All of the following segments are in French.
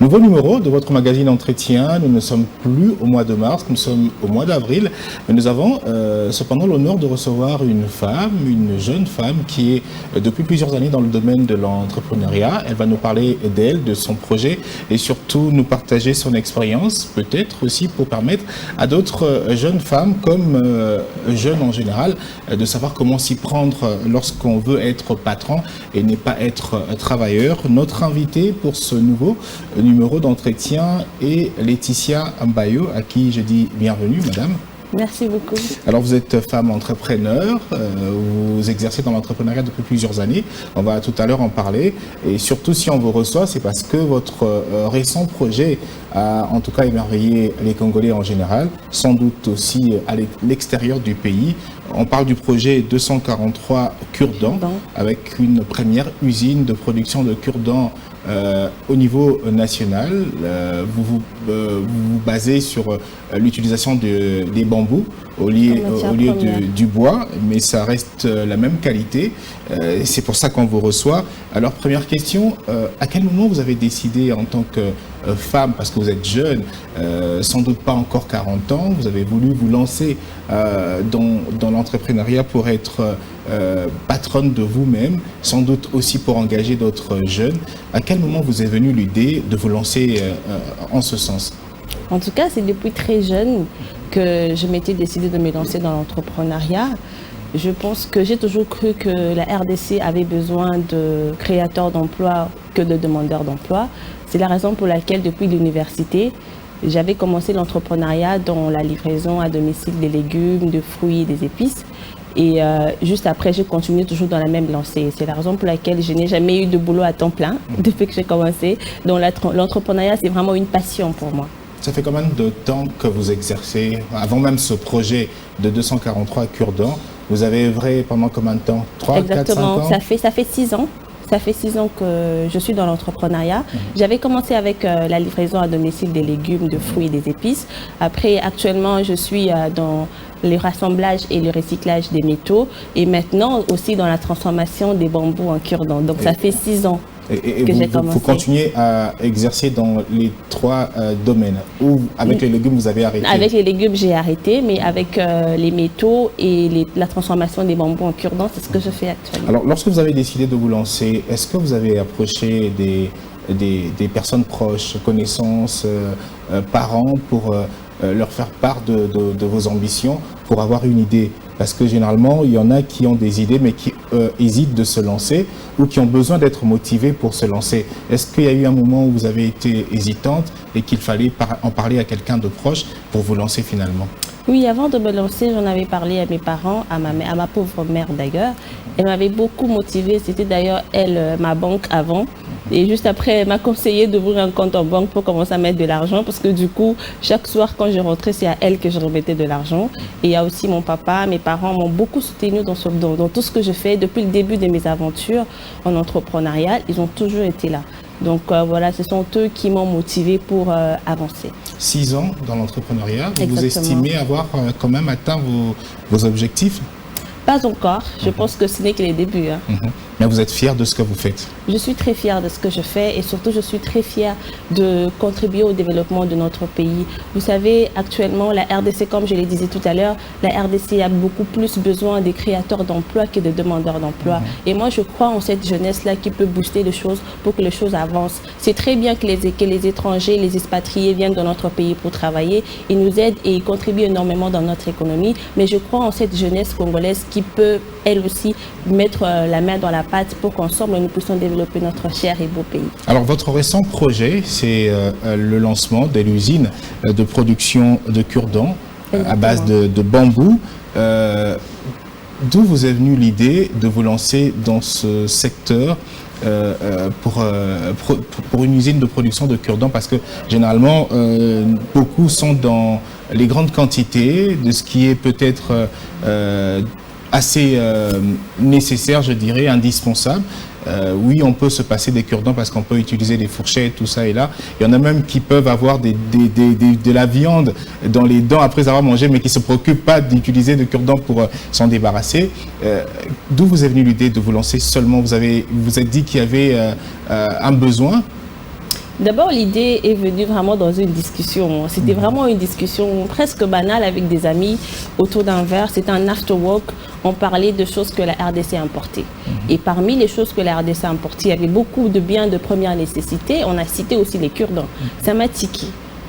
Nouveau numéro de votre magazine Entretien. Nous ne sommes plus au mois de mars, nous sommes au mois d'avril. Mais nous avons cependant l'honneur de recevoir une femme, une jeune femme qui est depuis plusieurs années dans le domaine de l'entrepreneuriat. Elle va nous parler d'elle, de son projet et surtout nous partager son expérience, peut-être aussi pour permettre à d'autres jeunes femmes comme jeunes en général de savoir comment s'y prendre lorsqu'on veut être patron et n'est pas être travailleur. Notre invitée pour ce nouveau numéro d'entretien est Laetitia Mbayo, à qui je dis bienvenue, madame. Merci beaucoup. Alors vous êtes femme entrepreneur, vous exercez dans l'entrepreneuriat depuis plusieurs années, on va tout à l'heure en parler, et surtout si on vous reçoit, c'est parce que votre récent projet a en tout cas émerveillé les Congolais en général, sans doute aussi à l'extérieur du pays. On parle du projet 243 cure-dents, avec une première usine de production de cure-dents au niveau national. Vous vous basez sur l'utilisation des bambous au lieu du bois, mais ça reste la même qualité. C'est pour ça qu'on vous reçoit. Alors, première question, à quel moment vous avez décidé en tant que femme, parce que vous êtes jeune, sans doute pas encore 40 ans, vous avez voulu vous lancer dans l'entrepreneuriat pour être patronne de vous-même, sans doute aussi pour engager d'autres jeunes. À quel moment vous est venue l'idée de vous lancer en ce sens? En tout cas, c'est depuis très jeune que je m'étais décidée de me lancer dans l'entrepreneuriat. Je pense que j'ai toujours cru que la RDC avait besoin de créateurs d'emplois que de demandeurs d'emploi. C'est la raison pour laquelle, depuis l'université, j'avais commencé l'entrepreneuriat dans la livraison à domicile des légumes, des fruits et des épices. Et juste après, j'ai continué toujours dans la même lancée. C'est la raison pour laquelle je n'ai jamais eu de boulot à temps plein depuis que j'ai commencé. Donc l'entrepreneuriat, c'est vraiment une passion pour moi. Ça fait combien de temps que vous exercez, avant même ce projet de 243 cure-dents, vous avez œuvré pendant combien de temps? 3, 4, 5 ans? Ça fait 6 ans. Ça fait 6 ans que je suis dans l'entrepreneuriat. J'avais commencé avec la livraison à domicile des légumes, de fruits et des épices. Après, actuellement, je suis dans le rassemblage et le recyclage des métaux. Et maintenant, aussi dans la transformation des bambous en cure-dents. Donc, ça fait 6 ans. Et vous continuez à exercer dans les 3 domaines, ou avec les légumes vous avez arrêté? Avec les légumes j'ai arrêté, mais avec les métaux et la transformation des bambous en cure-dents, c'est ce que je fais actuellement. Alors lorsque vous avez décidé de vous lancer, est-ce que vous avez approché des personnes proches, connaissances, parents pour leur faire part de vos ambitions, pour avoir une idée? Parce que généralement, il y en a qui ont des idées mais qui hésitent de se lancer ou qui ont besoin d'être motivés pour se lancer. Est-ce qu'il y a eu un moment où vous avez été hésitante et qu'il fallait en parler à quelqu'un de proche pour vous lancer finalement? Oui, avant de me lancer, j'en avais parlé à mes parents, à ma pauvre mère d'ailleurs. Elle m'avait beaucoup motivée. C'était d'ailleurs elle, ma banque avant. Et juste après, elle m'a conseillé d'ouvrir un compte en banque pour commencer à mettre de l'argent parce que du coup, chaque soir quand je rentrais, c'est à elle que je remettais de l'argent. Et il y a aussi mon papa, mes parents m'ont beaucoup soutenu dans tout ce que je fais depuis le début de mes aventures en entrepreneuriat. Ils ont toujours été là. Donc voilà, ce sont eux qui m'ont motivé pour avancer. 6 ans dans l'entrepreneuriat, vous Exactement. estimez avoir quand même atteint vos objectifs? Pas encore, je pense que ce n'est que les débuts. Mais vous êtes fière de ce que vous faites? Je suis très fière de ce que je fais et surtout je suis très fière de contribuer au développement de notre pays. Vous savez, actuellement, la RDC, comme je le disais tout à l'heure, la RDC a beaucoup plus besoin des créateurs d'emplois que de demandeurs d'emploi. Et moi, je crois en cette jeunesse-là qui peut booster les choses pour que les choses avancent. C'est très bien que les étrangers, les expatriés viennent dans notre pays pour travailler. Ils nous aident et ils contribuent énormément dans notre économie. Mais je crois en cette jeunesse congolaise qui peut, elle aussi, mettre la main dans la pâte pour qu'ensemble, nous puissions développer notre cher et beau pays. Alors, votre récent projet, c'est le lancement de l'usine de production de cure-dents à base de bambou. D'où vous est venue l'idée de vous lancer dans ce secteur pour une usine de production de cure-dents? Parce que généralement, beaucoup sont dans les grandes quantités de ce qui est peut-être assez nécessaire, je dirais, indispensable. Oui, on peut se passer des cure-dents parce qu'on peut utiliser des fourchettes, tout ça et là. Il y en a même qui peuvent avoir de la viande dans les dents après avoir mangé, mais qui ne se préoccupent pas d'utiliser de cure-dents pour s'en débarrasser. D'où vous est venue l'idée de vous lancer seulement? Vous êtes dit qu'il y avait un besoin? D'abord, l'idée est venue vraiment dans une discussion. C'était vraiment une discussion presque banale avec des amis autour d'un verre. C'était un after-work. On parlait de choses que la RDC importait. Et parmi les choses que la RDC importait, il y avait beaucoup de biens de première nécessité. On a cité aussi les cure-dents. Ça m'a tiqué.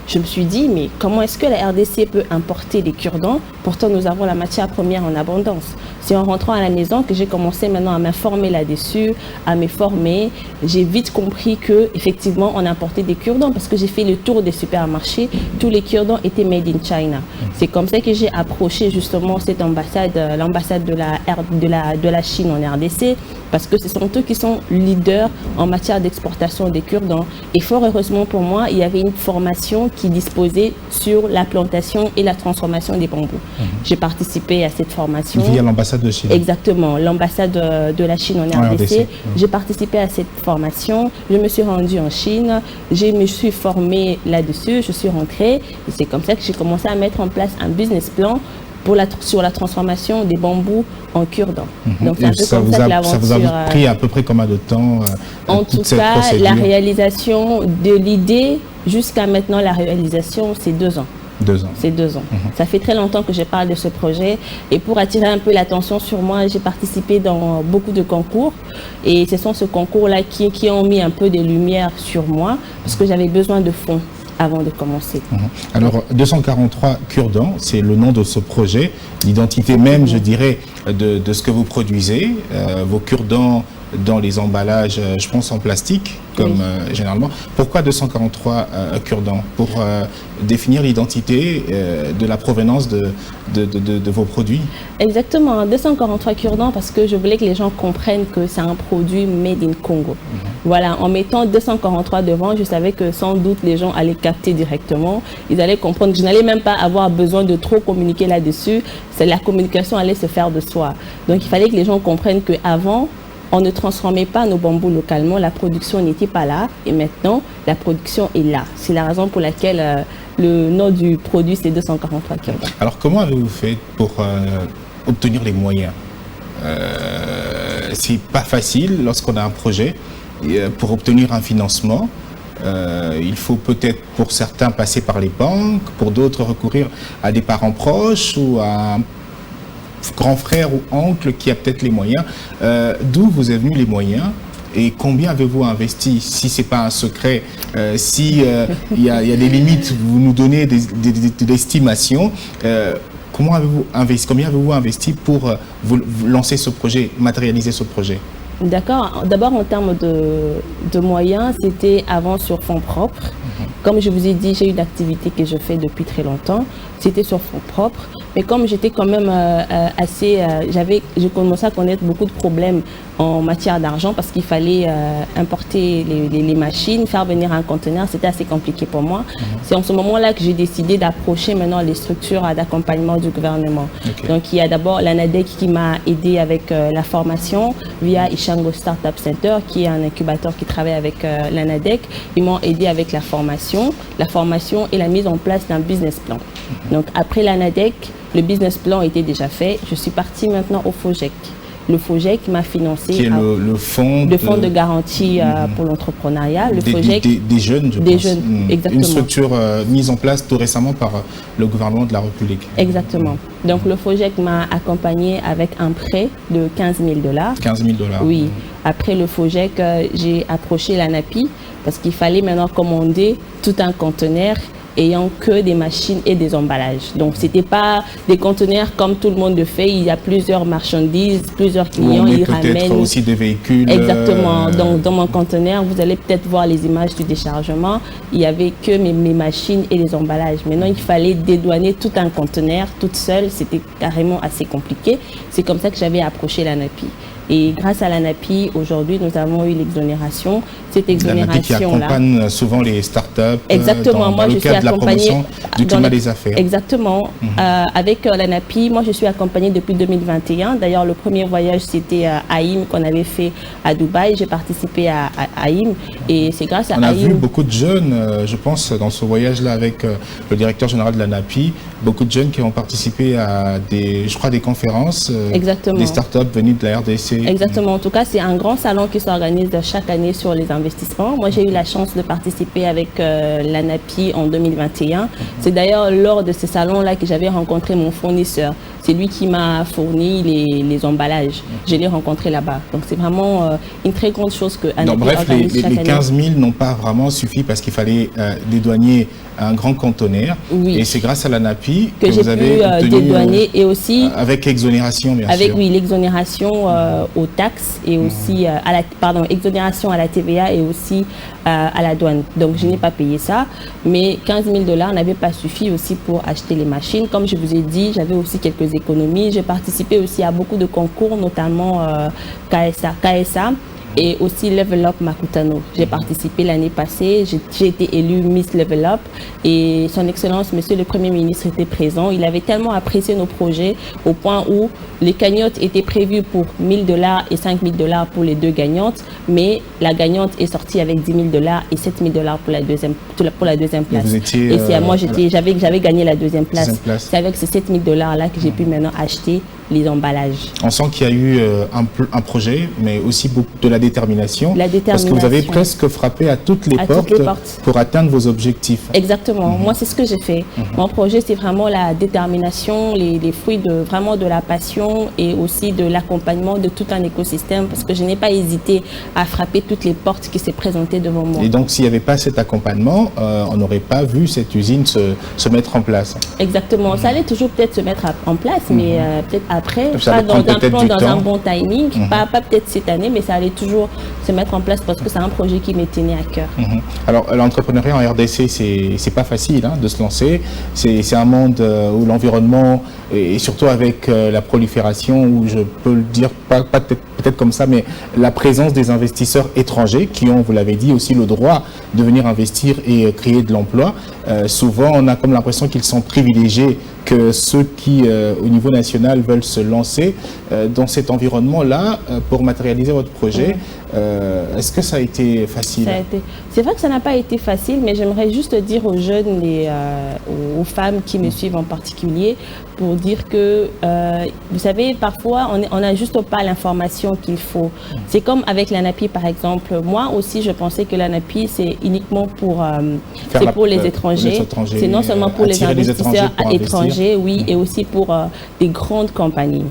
Je me suis dit, mais comment est-ce que la RDC peut importer les cure-dents? Pourtant, nous avons la matière première en abondance. C'est en rentrant à la maison que j'ai commencé maintenant à m'informer là-dessus, à me former. J'ai vite compris que effectivement, on importait des cure-dents parce que j'ai fait le tour des supermarchés. Tous les cure-dents étaient made in China. C'est comme ça que j'ai approché justement cette ambassade, l'ambassade de la Chine en RDC, parce que ce sont eux qui sont leaders en matière d'exportation des cure-dents. Et fort heureusement pour moi, il y avait une formation qui disposait sur la plantation et la transformation des bambous. J'ai participé à cette formation. Via l'ambassade de Chine. Exactement, l'ambassade de la Chine en RDC. J'ai participé à cette formation. Je me suis rendue en Chine. Je me suis formée là-dessus. Je suis rentrée. Et c'est comme ça que j'ai commencé à mettre en place un business plan sur la transformation des bambous en cure-dents. Donc c'est un peu comme ça que l'aventure... Ça vous a pris à peu près combien de temps en tout cas, la réalisation de l'idée jusqu'à maintenant, la réalisation, c'est 2 ans. 2 ans. C'est 2 ans. Ça fait très longtemps que je parle de ce projet. Et pour attirer un peu l'attention sur moi, j'ai participé dans beaucoup de concours. Et ce sont ces concours-là qui ont mis un peu de lumière sur moi parce que j'avais besoin de fonds avant de commencer. Alors, 243 cure-dents, c'est le nom de ce projet, l'identité même, je dirais, de ce que vous produisez. Vos cure-dents dans les emballages, je pense en plastique, comme généralement. Pourquoi 243 cure-dents? Pour définir l'identité de la provenance de vos produits? Exactement, 243 cure-dents parce que je voulais que les gens comprennent que c'est un produit made in Congo. Voilà, en mettant 243 devant, je savais que sans doute les gens allaient capter directement. Ils allaient comprendre que je n'allais même pas avoir besoin de trop communiquer là-dessus. La communication allait se faire de soi. Donc il fallait que les gens comprennent qu'avant, on ne transformait pas nos bambous localement, la production n'était pas là et maintenant la production est là. C'est la raison pour laquelle le nom du produit c'est 243 cure-dents. Alors comment avez-vous fait pour obtenir les moyens? C'est pas facile lorsqu'on a un projet. Pour obtenir un financement, il faut peut-être pour certains passer par les banques, pour d'autres recourir à des parents proches ou à un grand frère ou oncle qui a peut-être les moyens. D'où vous est venu les moyens et combien avez-vous investi? Si ce n'est pas un secret, si il y a des limites, vous nous donnez des estimations. Combien avez-vous investi pour vous lancer ce projet, matérialiser ce projet? D'accord. D'abord, en termes de moyens, c'était avant sur fonds propres. Comme je vous ai dit, j'ai une activité que je fais depuis très longtemps. C'était sur fonds propres. Mais comme j'étais quand même j'ai commencé à connaître beaucoup de problèmes en matière d'argent parce qu'il fallait importer les machines, faire venir un conteneur. C'était assez compliqué pour moi. C'est en ce moment-là que j'ai décidé d'approcher maintenant les structures d'accompagnement du gouvernement. Donc, il y a d'abord l'ANADEC qui m'a aidé avec la formation via Ishango Startup Center, qui est un incubateur qui travaille avec l'ANADEC. Ils m'ont aidé avec la formation et la mise en place d'un business plan. Donc, après l'ANADEC, le business plan était déjà fait. Je suis partie maintenant au FOGEC. Le FOGEC m'a financé. Qui est le fonds de garantie pour l'entrepreneuriat. Le FOGEC, des jeunes, je pense. Des jeunes, exactement. Une structure mise en place tout récemment par le gouvernement de la République. Exactement. Donc le FOGEC m'a accompagné avec un prêt de 15 000 $. 15 000 $. Oui. Après le FOGEC, j'ai approché l'ANAPI parce qu'il fallait maintenant commander tout un conteneur ayant que des machines et des emballages. Donc, ce n'était pas des conteneurs comme tout le monde le fait. Il y a plusieurs marchandises, plusieurs clients, ils ramènent aussi des véhicules. Exactement. Donc, dans mon conteneur, vous allez peut-être voir les images du déchargement. Il n'y avait que mes machines et les emballages. Maintenant, il fallait dédouaner tout un conteneur toute seule. C'était carrément assez compliqué. C'est comme ça que j'avais approché l'ANAPI. Et grâce à l'ANAPI, aujourd'hui, nous avons eu l'exonération. Cette exonération-là... L'ANAPI qui accompagne souvent les startups start-up Exactement, moi je suis cadre de la accompagnée promotion du climat des affaires. Exactement, avec l'ANAPI, moi je suis accompagnée depuis 2021. D'ailleurs, le premier voyage c'était à AIM qu'on avait fait à Dubaï. J'ai participé à AIM et c'est grâce à AIM. On a vu beaucoup de jeunes, je pense, dans ce voyage-là avec le directeur général de l'ANAPI, beaucoup de jeunes qui ont participé à des conférences, des start-up venues de la RDC. Exactement, en tout cas c'est un grand salon qui s'organise chaque année sur les investissements. Moi j'ai eu la chance de participer avec l'ANAPI en 2021. C'est d'ailleurs lors de ce salon-là que j'avais rencontré mon fournisseur. C'est lui qui m'a fourni les emballages. Je l'ai rencontré là-bas. Donc c'est vraiment une très grande chose que ANAPI organise chaque année. Les 15 000 n'ont pas vraiment suffi parce qu'il fallait dédouaner un grand conteneur. Oui. Et c'est grâce à l'ANAPI que j'ai vous avez pu dédouaner et aussi avec exonération, bien sûr. Oui, l'exonération aux taxes et aussi exonération à la TVA et aussi à la douane. Donc je n'ai pas payé ça, mais 15 000 $ n'avaient pas suffi aussi pour acheter les machines. Comme je vous ai dit, j'avais aussi quelques économies. J'ai participé aussi à beaucoup de concours, notamment KSA. Et aussi Level Up Makutano. J'ai participé l'année passée, j'ai été élue Miss Level Up et son Excellence, Monsieur le Premier ministre était présent. Il avait tellement apprécié nos projets au point où les cagnottes étaient prévues pour 1 000 $ et 5 000 $ pour les deux gagnantes, mais la gagnante est sortie avec 10 000 $ et 7 000 $ pour la deuxième place. Vous étiez, et c'est moi j'avais gagné la deuxième place. C'est avec ces 7 000 $ là que j'ai pu maintenant acheter les emballages. On sent qu'il y a eu un projet, mais aussi beaucoup de la détermination. Parce que vous avez presque frappé à toutes les portes pour atteindre vos objectifs. Exactement. Moi, c'est ce que j'ai fait. Mon projet, c'est vraiment la détermination, les fruits vraiment de la passion et aussi de l'accompagnement de tout un écosystème parce que je n'ai pas hésité à frapper toutes les portes qui s'est présentées devant moi. Et donc, s'il n'y avait pas cet accompagnement, on n'aurait pas vu cette usine se mettre en place. Exactement. Ça allait toujours peut-être se mettre en place, mais peut-être après, pas dans un bon timing, pas peut-être cette année, mais ça allait toujours se mettre en place parce que c'est un projet qui me tenait à cœur. Alors, l'entrepreneuriat en RDC, c'est pas facile de se lancer. C'est un monde où l'environnement, et surtout avec la prolifération, où je peux le dire, pas peut-être comme ça, mais la présence des investisseurs étrangers qui ont, vous l'avez dit, aussi le droit de venir investir et créer de l'emploi. Souvent, on a comme l'impression qu'ils sont privilégiés que ceux qui, au niveau national, veulent se lancer dans cet environnement-là pour matérialiser votre projet. Est-ce que ça a été facile? C'est vrai que ça n'a pas été facile, mais j'aimerais juste dire aux jeunes et aux femmes qui me suivent en particulier pour dire que, vous savez, parfois, on n'a juste pas l'information qu'il faut. C'est comme avec l'ANAPI, par exemple. Moi aussi, je pensais que l'ANAPI, c'est uniquement pour les étrangers. C'est non seulement pour les investisseurs étrangers, oui, et aussi pour des grandes compagnies.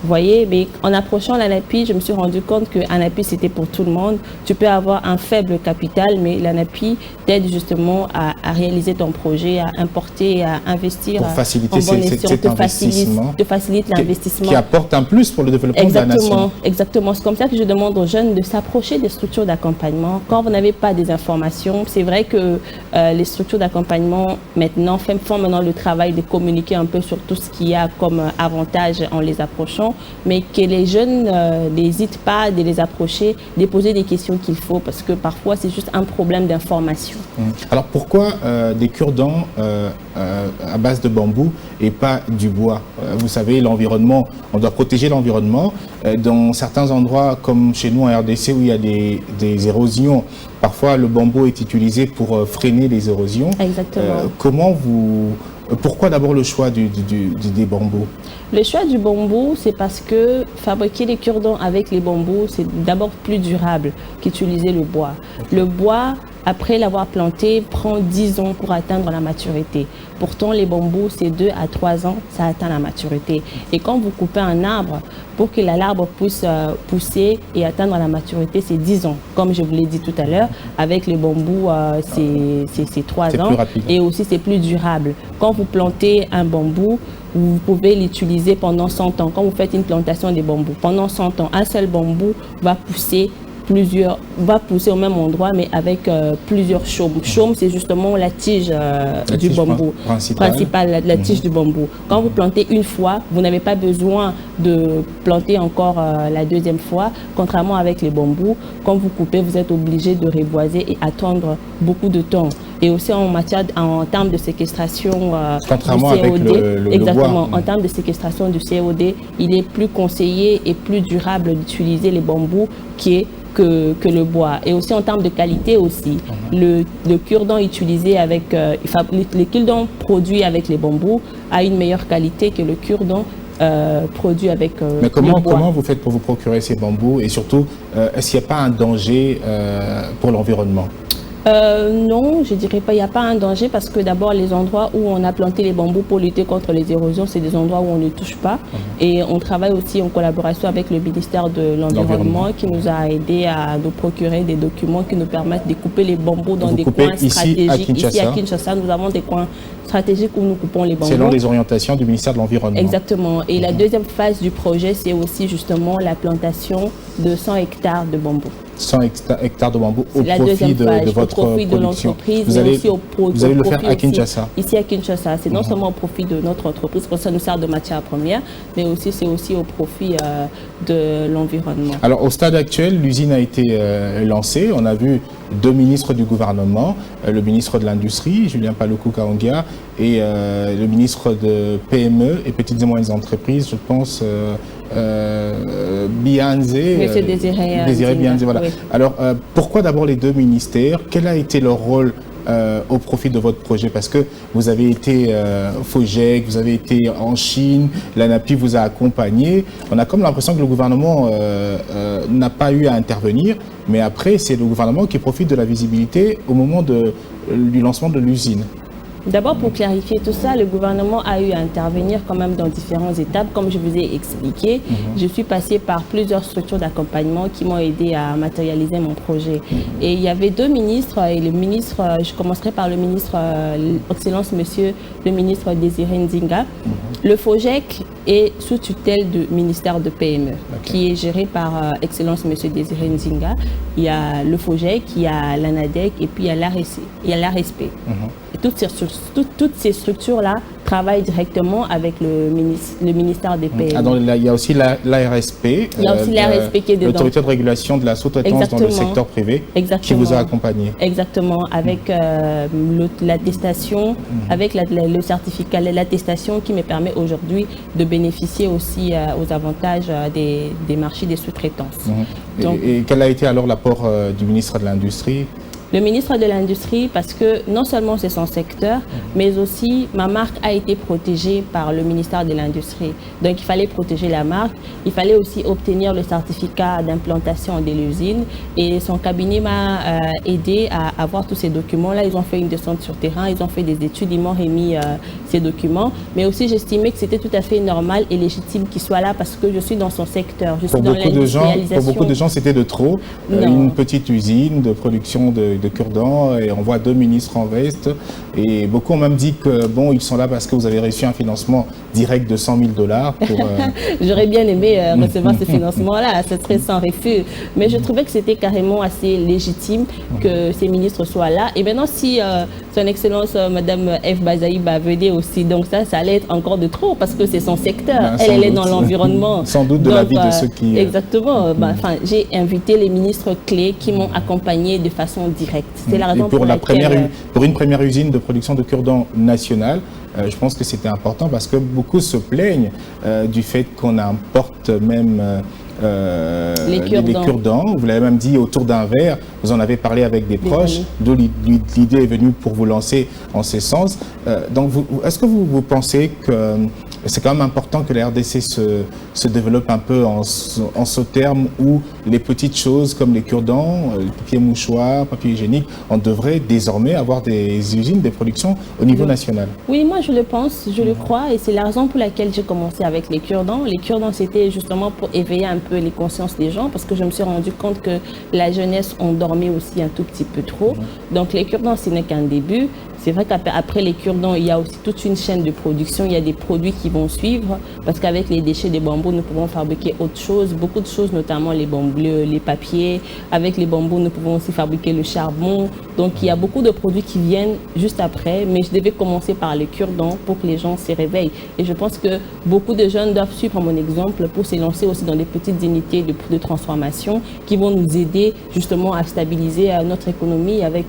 Vous voyez, mais en approchant l'ANAPI, je me suis rendu compte que l'ANAPI, c'était pour tout le monde. Tu peux avoir un faible capital, mais l'ANAPI t'aide justement à réaliser ton projet, à importer, à investir. Pour faciliter cet investissement. Te facilite l'investissement. Qui apporte un plus pour le développement de la nation. Exactement. C'est comme ça que je demande aux jeunes de s'approcher des structures d'accompagnement. Quand vous n'avez pas des informations, c'est vrai que les structures d'accompagnement maintenant font maintenant le travail de communiquer un peu sur tout ce qu'il y a comme avantage en les approchant. Mais que les jeunes n'hésitent pas de les approcher, de poser des questions qu'il faut, parce que parfois c'est juste un problème d'information. Alors pourquoi des cure-dents à base de bambou et pas du bois? Vous savez, l'environnement, on doit protéger l'environnement. Dans certains endroits, comme chez nous en RDC, où il y a des érosions, parfois le bambou est utilisé pour freiner les érosions. Exactement. Pourquoi d'abord le choix des bambous? Le choix du bambou, c'est parce que fabriquer les cure-dents avec les bambous, c'est d'abord plus durable qu'utiliser le bois. Le bois, après l'avoir planté, prend 10 ans pour atteindre la maturité. Pourtant, les bambous, c'est 2 à 3 ans, ça atteint la maturité. Et quand vous coupez un arbre, pour que l'arbre puisse pousser et atteindre la maturité, c'est 10 ans. Comme je vous l'ai dit tout à l'heure, avec les bambous, c'est 3 ans. Et aussi, c'est plus durable. Quand vous plantez un bambou, vous pouvez l'utiliser pendant 100 ans. Quand vous faites une plantation de bambous, pendant 100 ans, un seul bambou va pousser au même endroit, mais avec plusieurs chaumes. Chaume, c'est justement la tige du bambou, principale, la tige du bambou. Quand vous plantez une fois, vous n'avez pas besoin de planter encore la deuxième fois, contrairement avec les bambous. Quand vous coupez, vous êtes obligé de reboiser et attendre beaucoup de temps. et aussi en termes de séquestration contrairement du COD. Avec le Exactement, bois. en termes de séquestration du COD, il est plus conseillé et plus durable d'utiliser les bambous que le bois. Et aussi en termes de qualité aussi. Le cure-dent utilisé avec, le cure-dent produit avec les bambous a une meilleure qualité que le cure-dent produit avec Mais comment vous faites pour vous procurer ces bambous et surtout, est-ce qu'il n'y a pas un danger pour l'environnement? Non, je dirais pas, il n'y a pas un danger parce que d'abord les endroits où on a planté les bambous pour lutter contre les érosions, c'est des endroits où on ne touche pas. Et on travaille aussi en collaboration avec le ministère de l'Environnement qui nous a aidé à nous procurer des documents qui nous permettent de couper les bambous dans des coins stratégiques. Ici à Kinshasa, nous avons des coins stratégiques où nous coupons les bambous. Selon les orientations du ministère de l'Environnement. Exactement. Et la deuxième phase du projet, c'est aussi justement la plantation de 100 hectares de bambous. 100 hectares de bambou au profit de votre production. Vous allez le faire à Kinshasa. Ici à Kinshasa, c'est non seulement au profit de notre entreprise, parce que ça nous sert de matière première, mais aussi c'est aussi au profit de l'environnement. Alors au stade actuel, l'usine a été lancée. On a vu 2 ministres du gouvernement, le ministre de l'Industrie, Julien Paluku Kahongya, et le ministre de PME et Petites et Moyennes Entreprises, je pense, Bianzé. Monsieur Désiré Bianzé, voilà. Oui. Alors, pourquoi d'abord les 2 ministères? Quel a été leur rôle au profit de votre projet? Parce que vous avez été FOGEC, vous avez été en Chine, l'ANAPI vous a accompagné. On a comme l'impression que le gouvernement n'a pas eu à intervenir, mais après, c'est le gouvernement qui profite de la visibilité au moment du lancement de l'usine. D'abord, pour clarifier tout ça, le gouvernement a eu à intervenir quand même dans différentes étapes. Comme je vous ai expliqué, je suis passée par plusieurs structures d'accompagnement qui m'ont aidé à matérialiser mon projet. Et il y avait 2 ministres, et le ministre, je commencerai par le ministre, Excellence Monsieur le ministre Désiré Nzinga. Le FOGEC est sous tutelle du ministère de PME, qui est géré par Excellence Monsieur Désiré Nzinga. Il y a le FOGEC, il y a l'ANADEC et puis il y a l'ARSP. Et toutes ces structures-là travaillent directement avec le ministère des PME. Ah, donc, il y a aussi l'ARSP, qui est dedans. L'autorité de régulation de la sous-traitance dans le secteur privé, qui vous a accompagné. Exactement, avec l'attestation, avec le certificat, l'attestation qui me permet aujourd'hui de bénéficier aussi aux avantages des marchés des sous-traitances. Et quel a été alors l'apport du ministre de l'Industrie? Le ministre de l'Industrie, parce que non seulement c'est son secteur, mais aussi ma marque a été protégée par le ministère de l'Industrie. Donc il fallait protéger la marque, il fallait aussi obtenir le certificat d'implantation de l'usine et son cabinet m'a aidé à avoir tous ces documents-là. Ils ont fait une descente sur terrain, ils ont fait des études, ils m'ont remis ces documents. Mais aussi j'estimais que c'était tout à fait normal et légitime qu'il soit là parce que je suis dans son secteur, je suis dans l'industrialisation. Pour beaucoup de gens, c'était de trop. Une petite usine de production de cure-dent et on voit 2 ministres en veste et beaucoup ont même dit que bon, ils sont là parce que vous avez reçu un financement direct de 100 000 $. J'aurais bien aimé recevoir ce financement-là, ce serait sans refus, mais je trouvais que c'était carrément assez légitime que ces ministres soient là. Et maintenant, si son Excellence Madame F. Bazaïba venait aussi, donc ça allait être encore de trop parce que c'est son secteur, elle est dans l'environnement. Sans doute de l'avis de ceux qui... Exactement, j'ai invité les ministres clés qui m'ont accompagné de façon directe. C'est la raison pour laquelle... Pour une première usine de production de cure-dent nationale, je pense que c'était important parce que beaucoup se plaignent du fait qu'on importe même les cure-dents. Vous l'avez même dit autour d'un verre, vous en avez parlé avec des proches, d'où l'idée est venue pour vous lancer en ce sens. Donc, est-ce que vous pensez que c'est quand même important que la RDC se développe un peu en ce terme où les petites choses comme les cure-dents, les papiers mouchoirs, papier hygiénique, on devrait désormais avoir des usines de production au niveau national? Oui, moi je le pense, je le crois et c'est la raison pour laquelle j'ai commencé avec les cure-dents. Les cure-dents, c'était justement pour éveiller un peu les consciences des gens parce que je me suis rendu compte que la jeunesse, on dormait aussi un tout petit peu trop. Donc les cure-dents, ce n'est qu'un début. C'est vrai qu'après les cure-dents, il y a aussi toute une chaîne de production. Il y a des produits qui vont suivre parce qu'avec les déchets des bambous, nous pouvons fabriquer autre chose, beaucoup de choses, notamment les bambous, les papiers. Avec les bambous, nous pouvons aussi fabriquer le charbon. Donc, il y a beaucoup de produits qui viennent juste après, mais je devais commencer par les cure-dents pour que les gens se réveillent. Et je pense que beaucoup de jeunes doivent suivre mon exemple pour se lancer aussi dans des petites unités de transformation qui vont nous aider justement à stabiliser notre économie avec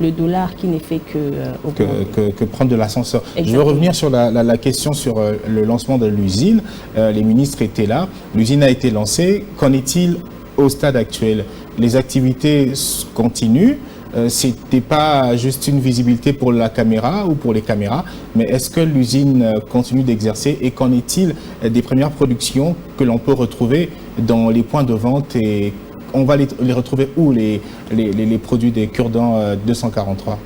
le dollar qui n'est fait que prendre de l'ascenseur. Je veux revenir sur la question sur le lancement de l'usine. Les ministres étaient là. L'usine a été lancée. Qu'en est-il au stade actuel? Les activités continuent. C'était pas juste une visibilité pour la caméra ou pour les caméras, mais est-ce que l'usine continue d'exercer et qu'en est-il des premières productions que l'on peut retrouver dans les points de vente et on va les retrouver où les produits des cure-dents 243?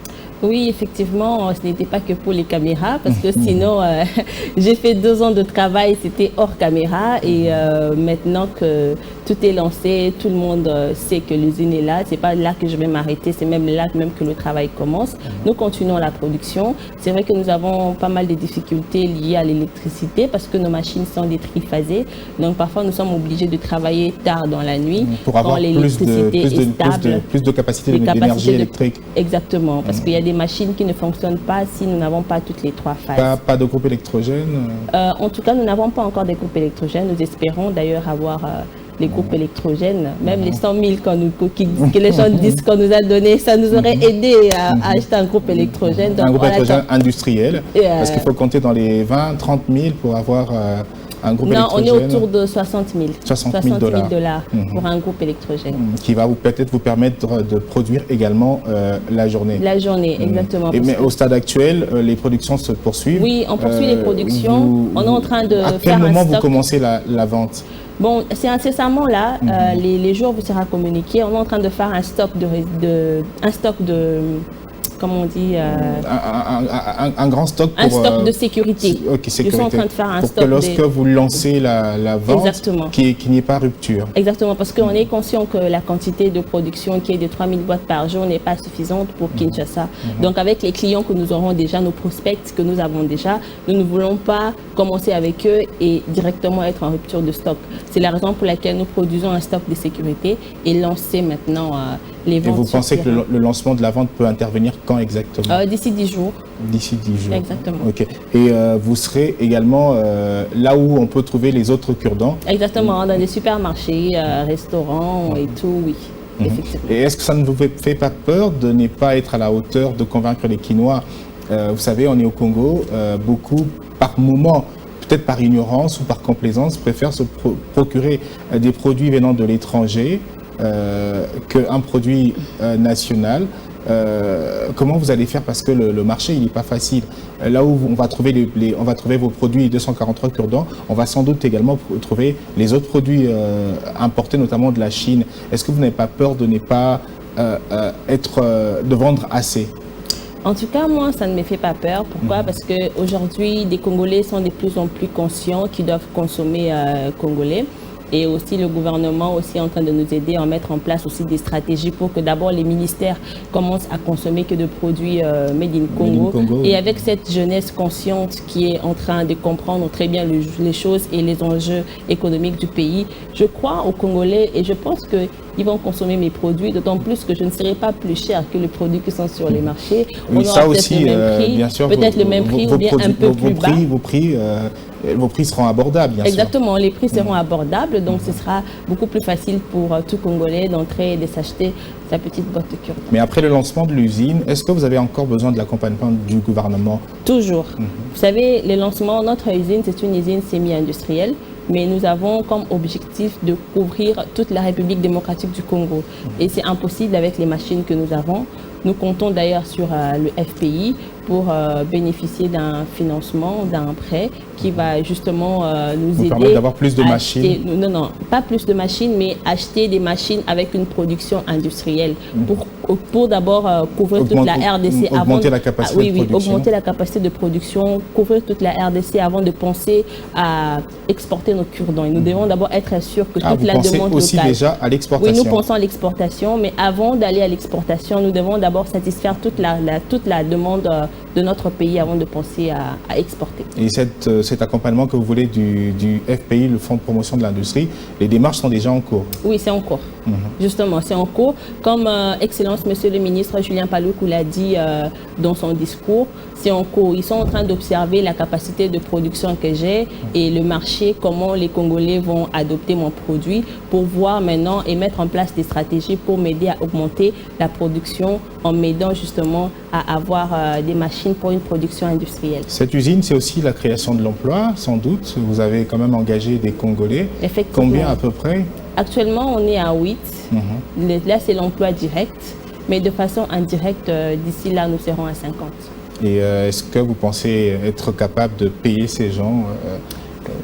Oui, effectivement, ce n'était pas que pour les caméras, parce que sinon, j'ai fait 2 ans de travail, c'était hors caméra, et maintenant que tout est lancé, tout le monde sait que l'usine est là, c'est pas là que je vais m'arrêter, c'est même là même que le travail commence. Nous continuons la production. C'est vrai que nous avons pas mal de difficultés liées à l'électricité, parce que nos machines sont des triphasées, donc parfois nous sommes obligés de travailler tard dans la nuit, pour avoir plus de capacité d'énergie électrique. Exactement, parce qu'il y a des machines qui ne fonctionnent pas si nous n'avons pas toutes les 3 phases. Pas de groupe électrogène En tout cas, nous n'avons pas encore des groupes électrogènes. Nous espérons d'ailleurs avoir les groupes électrogènes. Même les 100 000 que les gens disent qu'on nous a donné, ça nous aurait aidé à acheter un groupe électrogène. Donc, un groupe électrogène industriel, parce qu'il faut compter dans les 20 000 30 000 pour avoir un groupe électrogène. Non, on est autour de 60 000. 60 000 $ pour un groupe électrogène. Qui va peut-être vous permettre de produire également la journée. La journée, exactement. Mais au stade actuel, les productions se poursuivent. Oui, on poursuit les productions. On est en train de faire un stock. À quel moment vous commencez la vente? Bon, c'est incessamment là, les jours vous sera communiqué. On est en train de faire un stock de comment on dit un grand stock pour... Un stock de sécurité. Okay, sécurité. Ils sont en train de faire un pour stock que lorsque vous lancez la vente, qu'il n'y ait pas rupture. Exactement, parce qu'on est conscient que la quantité de production qui est de 3000 boîtes par jour n'est pas suffisante pour Kinshasa. Donc avec les clients que nous aurons déjà, nos prospects que nous avons déjà, nous ne voulons pas commencer avec eux et directement être en rupture de stock. C'est la raison pour laquelle nous produisons un stock de sécurité et lancer maintenant les ventes. Et vous pensez que le lancement de la vente peut intervenir quand exactement? D'ici 10 jours. D'ici 10 jours. Exactement. Ok. Et vous serez également là où on peut trouver les autres cure-dents? Exactement, dans les supermarchés, restaurants et tout, oui. Effectivement. Et est-ce que ça ne vous fait pas peur de ne pas être à la hauteur de convaincre les Kinois? Vous savez, on est au Congo, beaucoup par moment, peut-être par ignorance ou par complaisance, préfèrent se procurer des produits venant de l'étranger qu'un produit national. Comment vous allez faire, parce que le marché il n'est pas facile. Là où on va trouver on va trouver vos produits 243 cure-dents, on va sans doute également trouver les autres produits importés, notamment de la Chine. Est-ce que vous n'avez pas peur de ne pas de vendre assez? En tout cas, moi, ça ne me fait pas peur. Pourquoi? Parce qu'aujourd'hui, les Congolais sont de plus en plus conscients qu'ils doivent consommer congolais. Et aussi le gouvernement aussi est en train de nous aider à mettre en place aussi des stratégies pour que d'abord les ministères commencent à consommer que de produits made in Congo. Et avec cette jeunesse consciente qui est en train de comprendre très bien les choses et les enjeux économiques du pays, je crois aux Congolais et je pense qu'ils vont consommer mes produits, d'autant plus que je ne serai pas plus cher que les produits qui sont sur les marchés. Oui, on aura peut-être le même prix, bien sûr, peut-être le même prix ou bien un peu plus bas. Vos prix seront abordables, bien sûr. Exactement, les prix seront abordables, donc ce sera beaucoup plus facile pour tout Congolais d'entrer et de s'acheter sa petite boîte de cure-dents. Mais après le lancement de l'usine, est-ce que vous avez encore besoin de l'accompagnement du gouvernement? Toujours. Vous savez, le lancement, notre usine, c'est une usine semi-industrielle, mais nous avons comme objectif de couvrir toute la République démocratique du Congo. Et c'est impossible avec les machines que nous avons. Nous comptons d'ailleurs sur le FPI pour bénéficier d'un financement, d'un prêt qui va justement nous aider permettre d'avoir plus de machines. Non, pas plus de machines, mais acheter des machines avec une production industrielle pour d'abord couvrir toute la RDC augmenter la capacité de production. Augmenter la capacité de production, couvrir toute la RDC avant de penser à exporter nos cure-dents. Et nous devons d'abord être sûrs que toute la demande locale. Aussi déjà à l'exportation. Oui, nous pensons à l'exportation, mais avant d'aller à l'exportation, nous devons d'abord satisfaire toute la demande de notre pays avant de penser à exporter. Et cet accompagnement que vous voulez du FPI, le Fonds de promotion de l'industrie, les démarches sont déjà en cours? Oui, c'est en cours. Justement, c'est en cours. Comme Excellence, Monsieur le ministre Julien Paluku l'a dit dans son discours, c'est en cours. Ils sont en train d'observer la capacité de production que j'ai et le marché, comment les Congolais vont adopter mon produit pour voir maintenant et mettre en place des stratégies pour m'aider à augmenter la production en m'aidant justement à avoir des machines pour une production industrielle. Cette usine, c'est aussi la création de l'emploi, sans doute. Vous avez quand même engagé des Congolais. Effectivement. Combien à peu près? Actuellement, on est à 8. Là, c'est l'emploi direct. Mais de façon indirecte, d'ici là, nous serons à 50. Et est-ce que vous pensez être capable de payer ces gens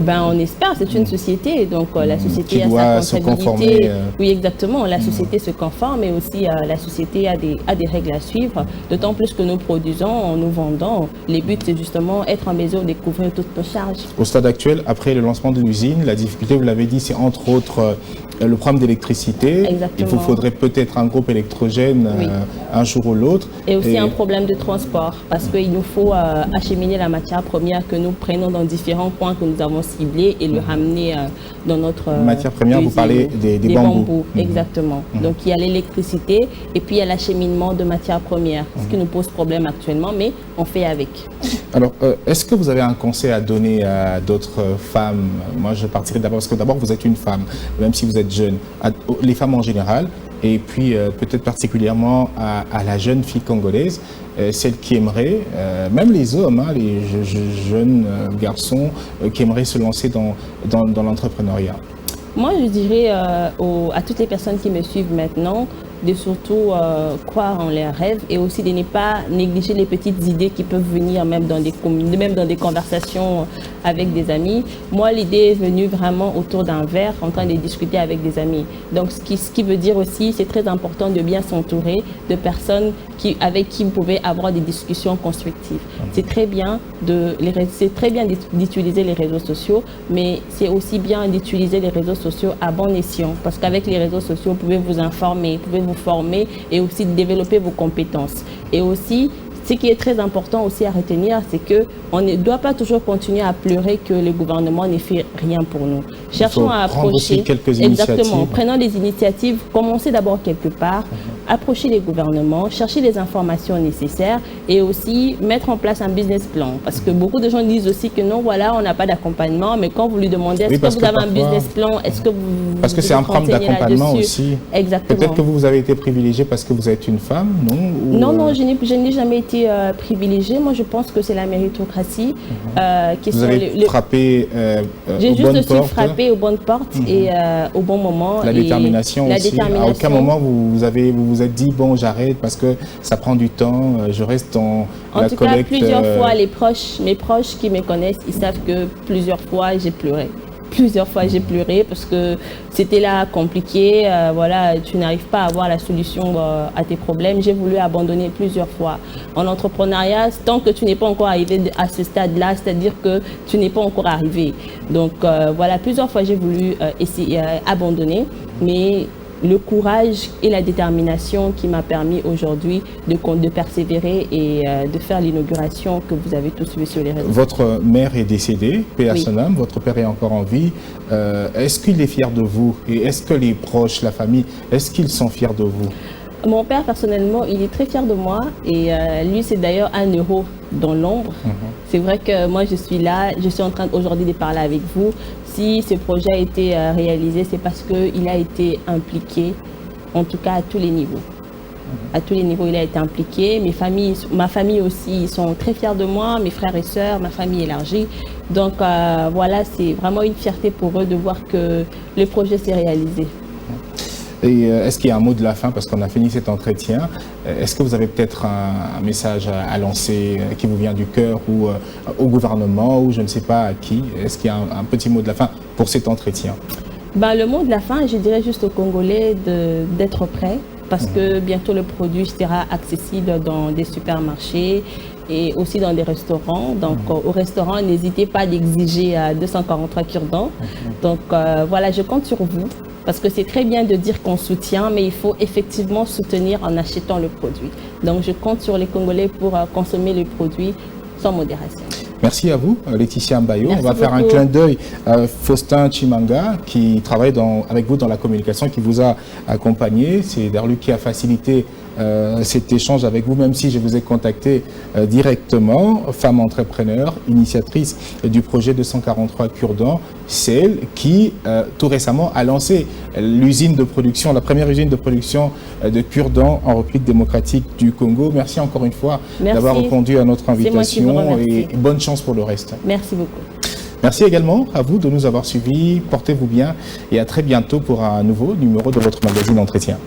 on espère, c'est une société, donc la société qui doit se conformer. Oui, exactement, la société se conforme, mais aussi la société a des règles à suivre, d'autant plus que nous produisons, nous vendons. Le but, c'est justement être en mesure de couvrir toutes nos charges. Au stade actuel, après le lancement de l'usine, la difficulté, vous l'avez dit, c'est entre autres le problème d'électricité. Il vous faudrait peut-être un groupe électrogène un jour ou l'autre. Et aussi un problème de transport, parce qu'il nous faut acheminer la matière première que nous prenons dans différents points que nous avons ciblés et le ramener dans notre matière première. Usine. Vous parlez des bambous. Exactement. Donc il y a l'électricité et puis il y a l'acheminement de matières premières, ce qui nous pose problème actuellement, mais on fait avec. Alors, est-ce que vous avez un conseil à donner à d'autres femmes? Moi, je partirai d'abord, parce que d'abord, vous êtes une femme, même si vous êtes jeune, les femmes en général, et puis peut-être particulièrement à la jeune fille congolaise, celle qui aimerait, même les hommes, les jeunes garçons qui aimeraient se lancer dans l'entrepreneuriat. Moi, je dirais à toutes les personnes qui me suivent maintenant de surtout croire en leurs rêves et aussi de ne pas négliger les petites idées qui peuvent venir même dans des conversations avec des amis. Moi, l'idée est venue vraiment autour d'un verre, en train de discuter avec des amis. Donc, ce qui veut dire aussi, c'est très important de bien s'entourer de personnes avec qui vous pouvez avoir des discussions constructives. C'est très bien d'utiliser les réseaux sociaux, mais c'est aussi bien d'utiliser les réseaux sociaux à bon escient, parce qu'avec les réseaux sociaux, vous pouvez vous informer, vous pouvez vous former et aussi développer vos compétences. Et aussi, ce qui est très important aussi à retenir, c'est qu'on ne doit pas toujours continuer à pleurer que le gouvernement ne fait rien pour nous. Cherchons à approcher. Exactement. Prenons des initiatives. Commencez d'abord quelque part. Approcher les gouvernements, chercher les informations nécessaires et aussi mettre en place un business plan. Parce que beaucoup de gens disent aussi que non, voilà, on n'a pas d'accompagnement. Mais quand vous lui demandez, est-ce que vous avez un business plan? Est-ce que vous Parce que c'est un programme d'accompagnement aussi. Exactement. Peut-être que vous avez été privilégiée parce que vous êtes une femme, non? Non, je n'ai jamais été privilégiée. Moi, je pense que c'est la méritocratie. Vous avez frappé J'ai juste frappé aux bonnes portes et au bon moment. La détermination aussi. À aucun moment vous vous êtes dit, bon, j'arrête parce que ça prend du temps, je reste dans la collecte. En tout cas, plusieurs fois, mes proches qui me connaissent, ils savent que plusieurs fois, j'ai pleuré. Plusieurs fois, j'ai pleuré parce que c'était là compliqué. Voilà, tu n'arrives pas à avoir la solution à tes problèmes. J'ai voulu abandonner plusieurs fois. En entrepreneuriat, tant que tu n'es pas encore arrivé à ce stade-là, c'est-à-dire que tu n'es pas encore arrivé. Donc voilà, plusieurs fois, j'ai voulu essayer abandonner, mais le courage et la détermination qui m'a permis aujourd'hui de persévérer et de faire l'inauguration que vous avez tous vue sur les réseaux. Votre mère est décédée, paix à son âme, votre père est encore en vie. Est-ce qu'il est fier de vous? Et est-ce que les proches, la famille, est-ce qu'ils sont fiers de vous? Mon père, personnellement, il est très fier de moi et lui, c'est d'ailleurs un héros dans l'ombre. C'est vrai que moi, je suis là, je suis en train aujourd'hui de parler avec vous. Si ce projet a été réalisé, c'est parce qu'il a été impliqué, en tout cas à tous les niveaux. À tous les niveaux, il a été impliqué. Ma famille aussi, ils sont très fiers de moi, mes frères et sœurs, ma famille élargie. Donc voilà, c'est vraiment une fierté pour eux de voir que le projet s'est réalisé. Et est-ce qu'il y a un mot de la fin, parce qu'on a fini cet entretien? Est-ce que vous avez peut-être un message à lancer qui vous vient du cœur ou au gouvernement ou je ne sais pas à qui? Est-ce qu'il y a un petit mot de la fin pour cet entretien? Le mot de la fin, je dirais juste aux Congolais d'être prêts parce que bientôt le produit sera accessible dans des supermarchés et aussi dans des restaurants. Donc au restaurant, n'hésitez pas d'exiger 243 cure-dents. Donc voilà, je compte sur vous parce que c'est très bien de dire qu'on soutient, mais il faut effectivement soutenir en achetant le produit. Donc je compte sur les Congolais pour consommer le produit sans modération. Merci à vous, Laetitia Mbayo. Merci On va faire un clin d'œil à Faustin Chimanga qui travaille avec vous dans la communication, qui vous a accompagné. C'est d'ailleurs lui qui a facilité cet échange avec vous, même si je vous ai contacté directement. Femme entrepreneur, initiatrice du projet 243 cure-dents, celle qui tout récemment a lancé l'usine de production, la première usine de production de cure-dents en République démocratique du Congo. Merci encore une fois d'avoir répondu à notre invitation et bonne chance pour le reste. Merci beaucoup. Merci également à vous de nous avoir suivis. Portez-vous bien et à très bientôt pour un nouveau numéro de votre magazine Entretien.